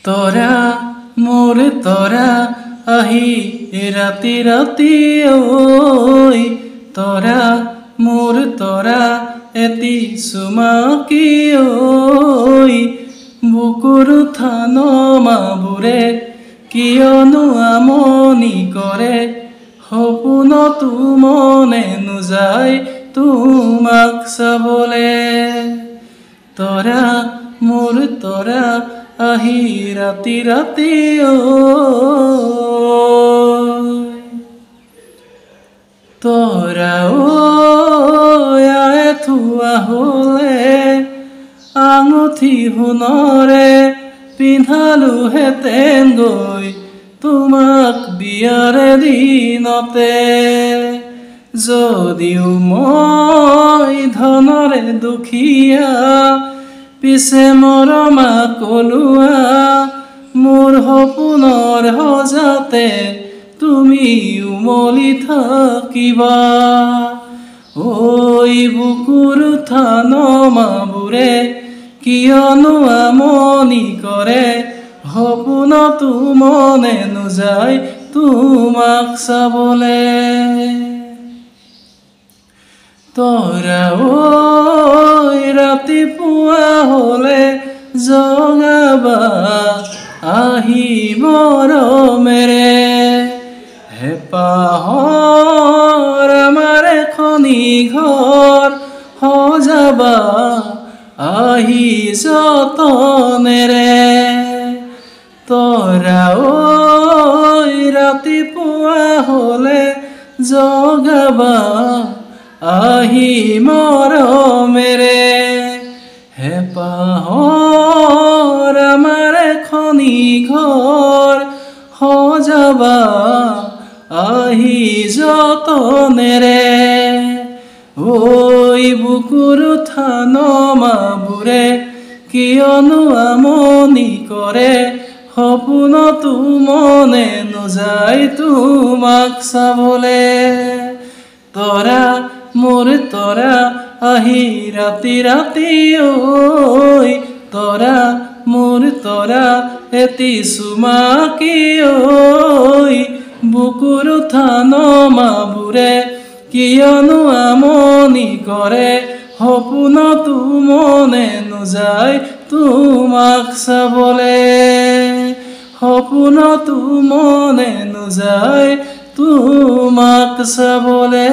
তৰা মোৰ তৰা আহি ৰাতি ৰাতি ঐ তৰা মোৰ তৰা এটি চুমাকি ঐ বুকুৰ থানমাবোৰে কিয়নো আমনি কৰে সপোনতো মনে নোযায় তোমাক চাবলে তৰা মোৰ তৰা আহি ৰাতি ৰাতি ঐ তৰা আয়ে থোৱা হ'লে আঙুঠি সোণৰে পিন্ধালোহেঁতেন গৈ তোমাক বিয়াৰে দিনতে যদিও মই ধনৰে দুখীয়া পিছে মৰমা কলুৱা মোৰ সপোনৰ সজাতে তুমি উমলি থাকিবা ঐ বুকুৰ থানমাবোৰে কিয়নো আমনি কৰে সপোনতো মনে নোযায় তোমাক চাবলে তৰা ৰাতিপুৱা হ'লে জগাবা আহি মৰমেৰে হেঁপাহৰ আমাৰ এখনি ঘৰ সজাবা আহি যতনেৰে তৰা ৰাতিপুৱা হ'লে জগাবা আহি মৰমেৰে হেঁপাহৰ আমাৰ এখনি ঘৰ সজাবা আহি যতনেৰে ঐ বুকুৰ থানমাবোৰে কিয়নো আমনি কৰে সপোনতো মনে নোযায় তোমাক চাবলে তৰা মোৰ তৰা আহি ৰাতি ৰাতি ঐ তৰা মোৰ তৰা এটি চুমাকি ঐ বুকুৰ থানমাবোৰে কিয়নো আমনি কৰে সপোনতো মনে নোযায় তোমাক চাবলে সপোনতো মনে নোযায় তোমাক চাবলে